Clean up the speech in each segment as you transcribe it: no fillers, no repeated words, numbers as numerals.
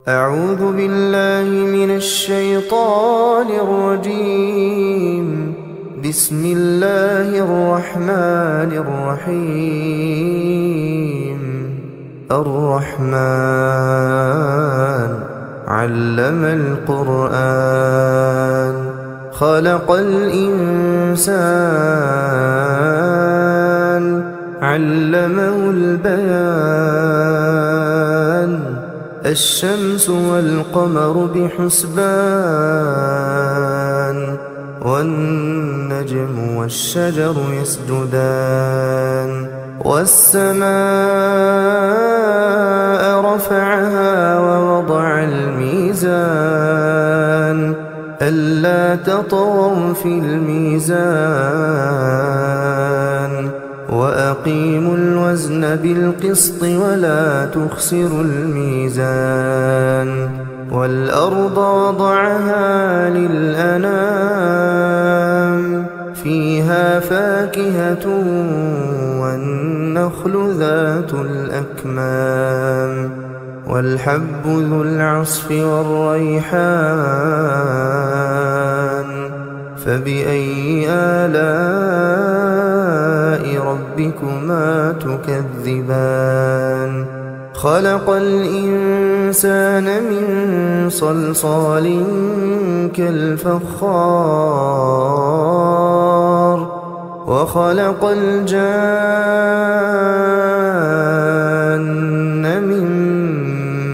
أعوذ بالله من الشيطان الرجيم. بسم الله الرحمن الرحيم. الرحمن علم القرآن خلق الإنسان علمه البيان الشمس والقمر بحسبان والنجم والشجر يسجدان والسماء رفعها ووضع الميزان ألا تطغوا في الميزان وأقيموا الوزن بالقسط ولا تخسروا الميزان والأرض وضعها للأنام فيها فاكهة والنخل ذات الأكمام والحب ذو العصف والريحان فبأي آلاء ربكما تكذبان خلق الإنسان من صلصال كالفخار وخلق الجان من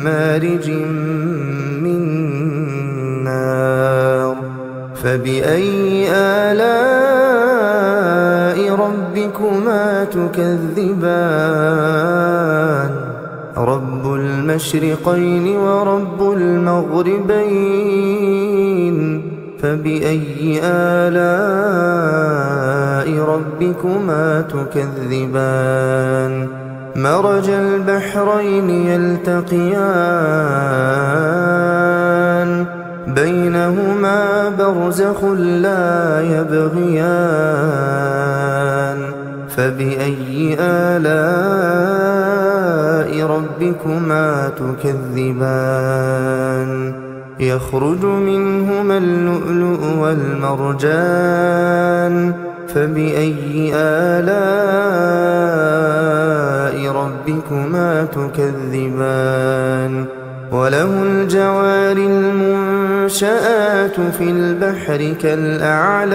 مارج من نار فبأي آلاء ربكما تكذبان رب المشرقين ورب المغربين فبأي آلاء ربكما تكذبان مرج البحرين يلتقيان بينهما برزخ لا يبغيان فبأي آلاء ربكما تكذبان يخرج منهما اللؤلؤ والمرجان فبأي آلاء ربكما تكذبان وله الجوار المنشآت في البحر كالأعلام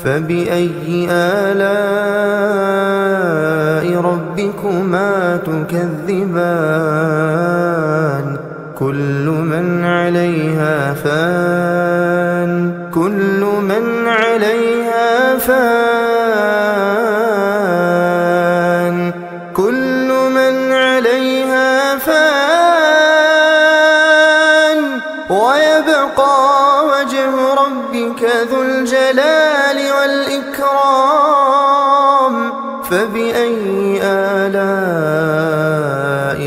فبأي آلاء ربكما تكذبان كل من عليها فان كل من عليها فان كل من عليها فان ويبقى وجه ربك ذو الجلال والإكرام فبأي آلاء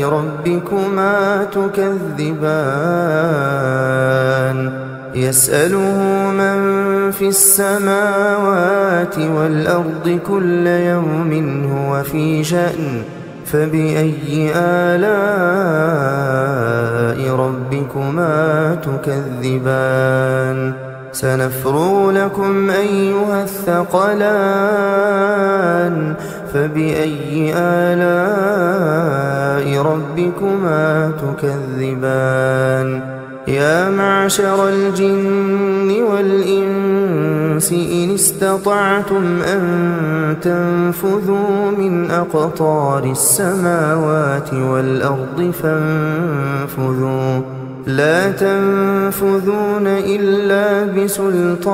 ربكما تكذبان يسأله من في السماوات والأرض كل يوم هو في شأن فبأي آلاء ربكما تكذبان سنفرغ لكم أيها الثقلان فبأي آلاء ربكما تكذبان يا معشر الجن والإنس إن استطعتم أن تنفذوا من أقطار السماوات والأرض فانفذوا لا تنفذون إلا بسلطان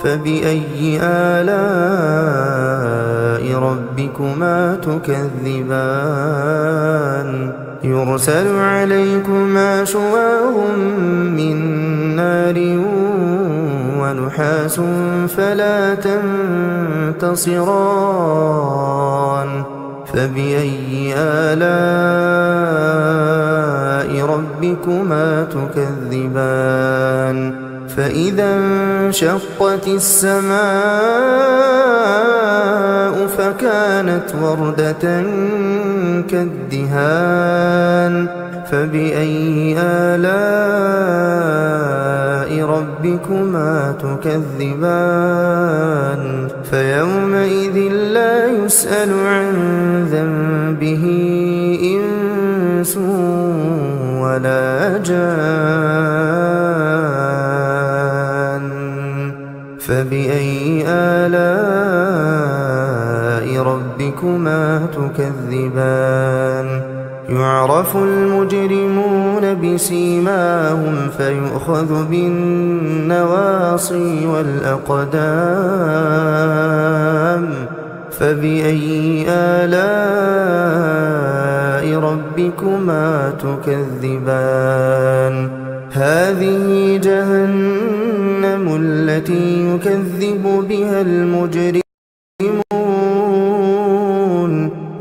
فبأي آلاء ربكما تكذبان يرسل عليكما شواظ من نار ونحاس فلا تنتصران فبأي آلاء ربكما تكذبان فإذا انشقت السماء فكانت وردة كالدهان فبأي آلاء ربكما تكذبان فيومئذ لا يسأل عن ذنبه إنس ولا جان فبأي آلاء ربكما تكذبان يعرف المجرمون بسيماهم فيؤخذ بالنواصي والأقدام فبأي آلاء ربكما تكذبان هذه جهنم التي يكذب بها المجرمون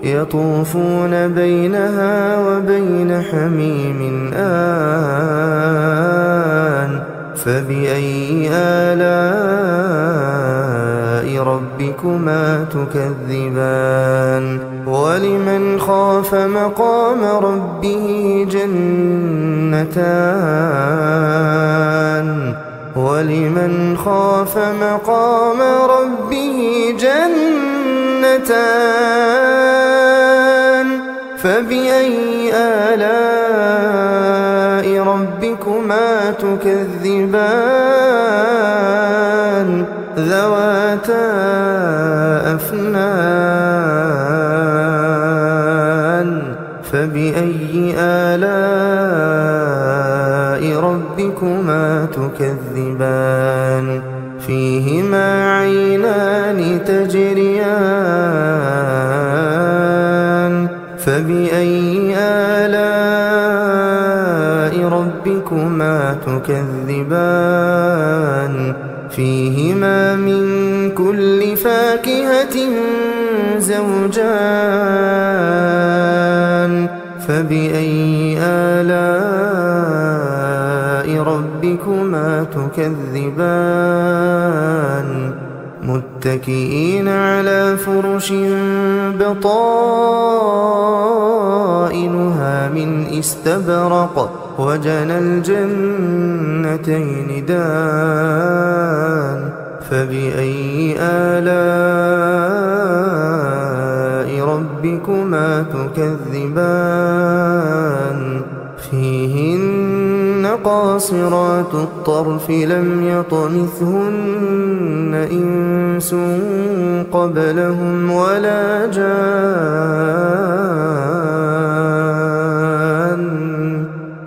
يطوفون بينها وبين حميم آن فبأي آلاء ربكما تكذبان ولمن خاف مقام ربه جنتان ولمن خاف مقام ربه جنتان فبأي آلاء ربكما تكذبان ذواتا أفنان فبأي آلاء ربكما تكذبان فيهما عينان تجريان فبأي آلاء ربكما تكذبان فيهما من كل فاكهة زوجان فبأي آلاء ربكما تكذبان متكئين على فرش بطائنها من استبرق وجنى الجنتين دان فبأي آلاء ربكما تكذبان فيهن قاصرات الطرف لم يطمثهن إنس قبلهم ولا جان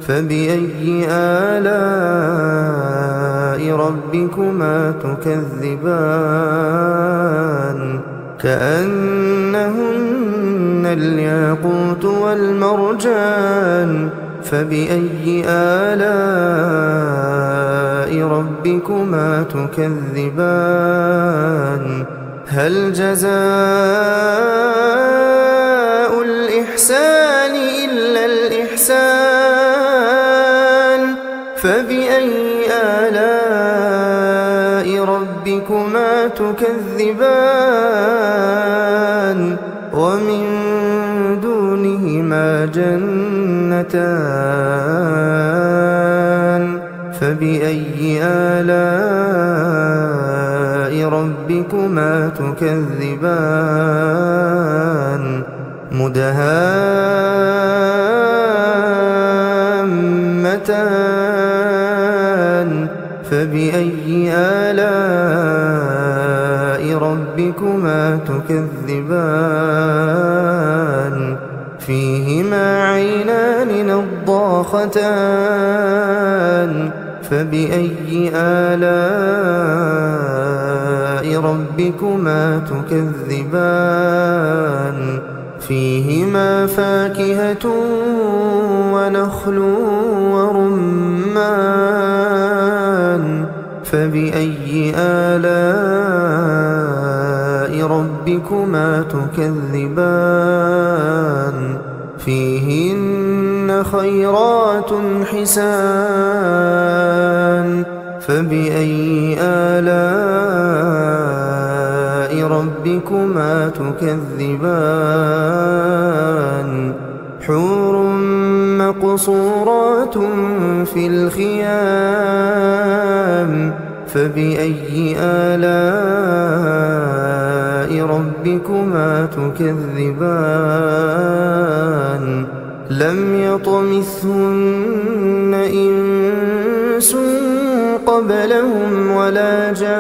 فبأي آلاء ربكما تكذبان كأنهن الياقوت والمرجان فبأي آلاء ربكما تكذبان هل جزاء الإحسان إلا الإحسان فبأي آلاء ربكما تكذبان ومن دونهما جنتان فبأي آلاء ربكما تكذبان مدهامتان فبأي آلاء ربكما تكذبان فيهما عينان نضاختان فبأي آلاء ربكما تكذبان فيهما فاكهة ونخل ورمان فبأي آلاء ربكما تكذبان فيهن خيرات حسان فبأي آلاء ربكما تكذبان حور مقصورات في الخيام فبأي آلاء ربكما تكذبان لم يطمثهن إنس قبلهم ولا جان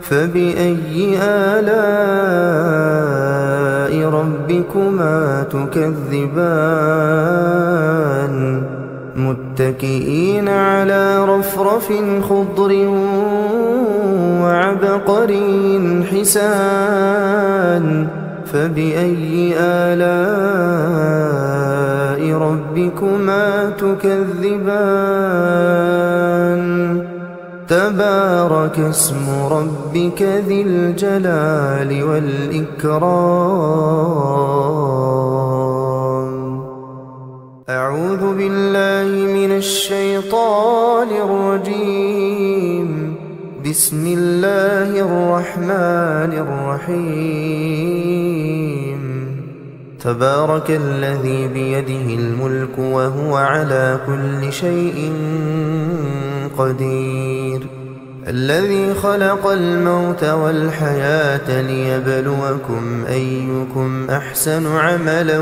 فبأي آلاء ربكما تكذبان متكئين على رفرف خضر وعبقري حسان فبأي آلاء ربكما تكذبان تبارك اسم ربك ذي الجلال والإكرام أعوذ بالله من الشيطان الرجيم بسم الله الرحمن الرحيم تبارك الذي بيده الملك وهو على كل شيء قدير الذي خلق الموت والحياة ليبلوكم أيكم أحسن عملا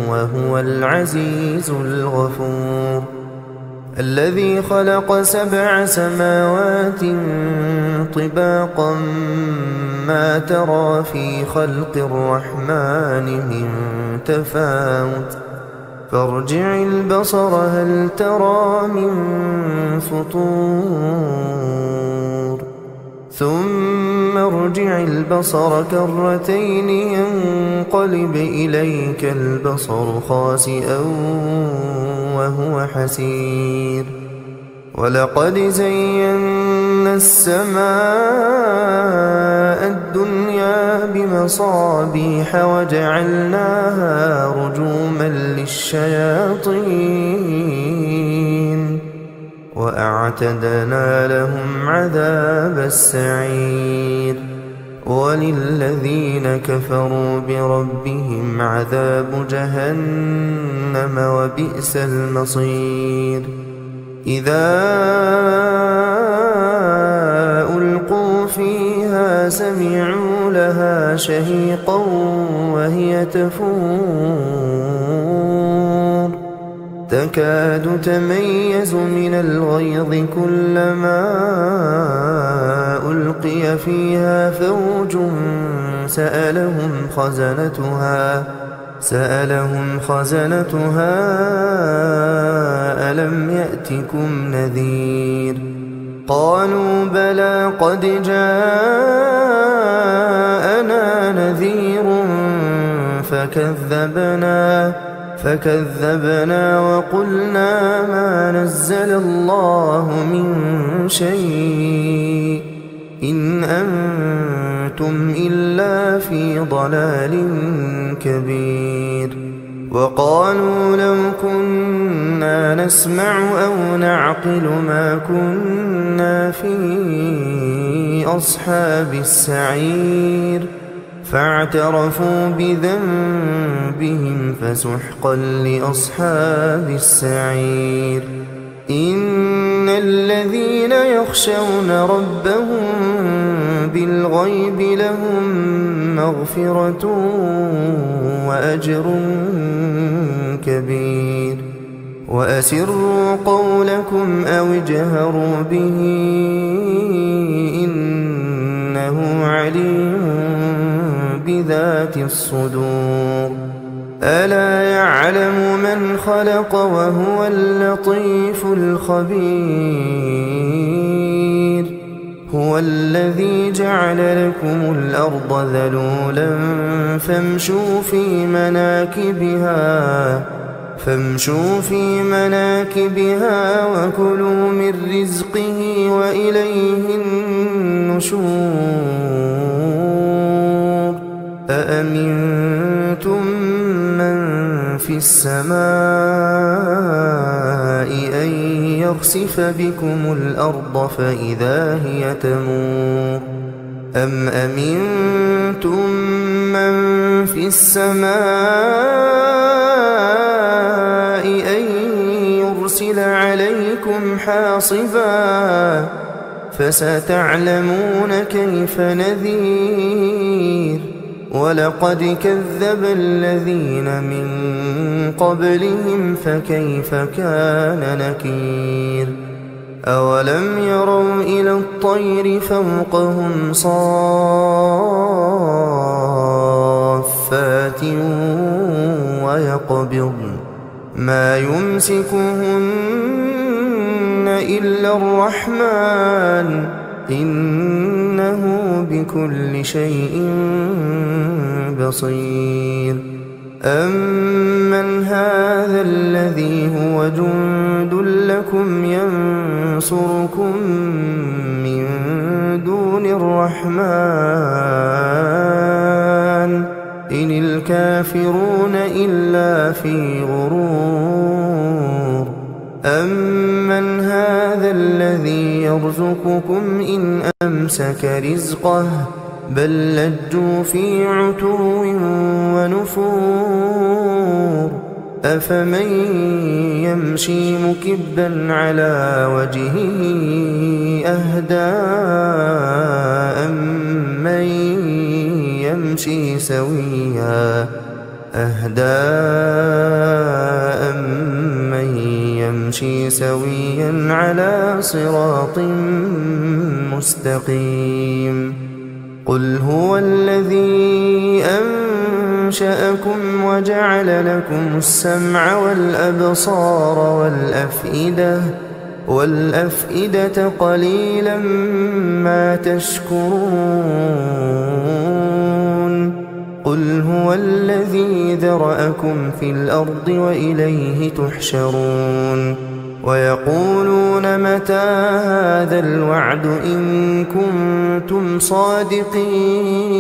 وهو العزيز الغفور الذي خلق 7 سماوات طباقا ما ترى في خلق الرحمن من تفاوت فارجع البصر هل ترى من فطور ثم ارجع البصر كرتين ينقلب إليك البصر خاسئا وهو حسير ولقد زينا السماء الدنيا بمصابيح وجعلناها رجوما للشياطين وأعتدنا لهم عذاب السعير وللذين كفروا بربهم عذاب جهنم وبئس المصير إذا ألقوا فيها سمعوا لها شهيقا وهي تفور تكاد تميز من الغيظ كلما ألقي فيها فوج سألهم خزنتها ألم يأتكم نذير قالوا بلى قد جاءنا نذير فكذبنا وقلنا ما نزل الله من شيء إن أنتم إلا في ضلال كبير وقالوا لو كنا نسمع أو نعقل ما كنا في أصحاب السعير فاعترفوا بذنبهم فسحقا لأصحاب السعير إن الذين يخشون ربهم بالغيب لهم مغفرة وأجر كبير وأسروا قولكم أو اجهروا به إنه عليم بذات الصدور ألا يعلم من خلق وهو اللطيف الخبير هو الذي جعل لكم الأرض ذلولا فامشوا في مناكبها وكلوا من رزقه وإليه النشور أأمنتم من في السماء يخسف بكم الأرض فإذا هي تمور أم أمنتم من في السماء أن يرسل عليكم حاصبا فستعلمون كيف نذير ولقد كذب الذين من قبلهم فكيف كان نكير أولم يروا إلى الطير فوقهم صافات ويقبضن ما يمسكهن إلا الرحمن إنه بكل شيء بصير أمن هذا الذي هو جند لكم ينصركم من دون الرحمن إن الكافرون إلا في غرور أمن هذا الذي يرزقكم إن أمسك رزقه بل لجوا في عتو ونفور أفمن يمشي مكبا على وجهه أهدى أمن يمشي سويا على صراط مستقيم قل هو الذي أنشأكم وجعل لكم السمع والأبصار والأفئدة قليلا ما تشكرون قل هو الذي ذرأكم في الأرض وإليه تحشرون ويقولون متى هذا الوعد إن كنتم صادقين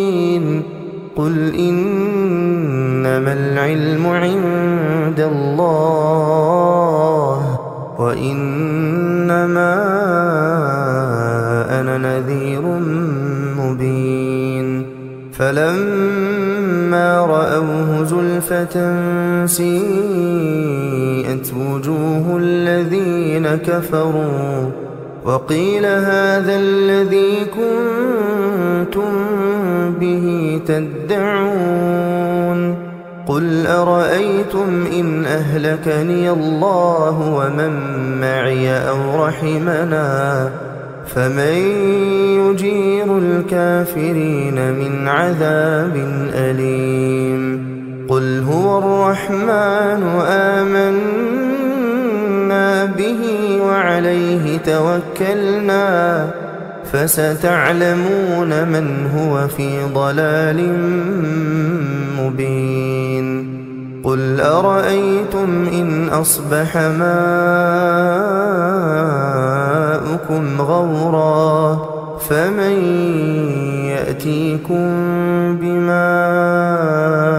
قل إنما العلم عند الله وإنما أنا نذير مبين فلما رأوه زلفة سيئت وجوه الذين كفروا وقيل هذا الذي كنتم به تدعون قل أرأيتم إن أهلكني الله ومن معي أو رحمنا فمن يجير الكافرين من عذاب أليم قل هو الرحمن آمنا به وعليه توكلنا فستعلمون من هو في ضلال مبين قل أرأيتم إن أصبح ماؤكم غورا فمن يأتيكم بماء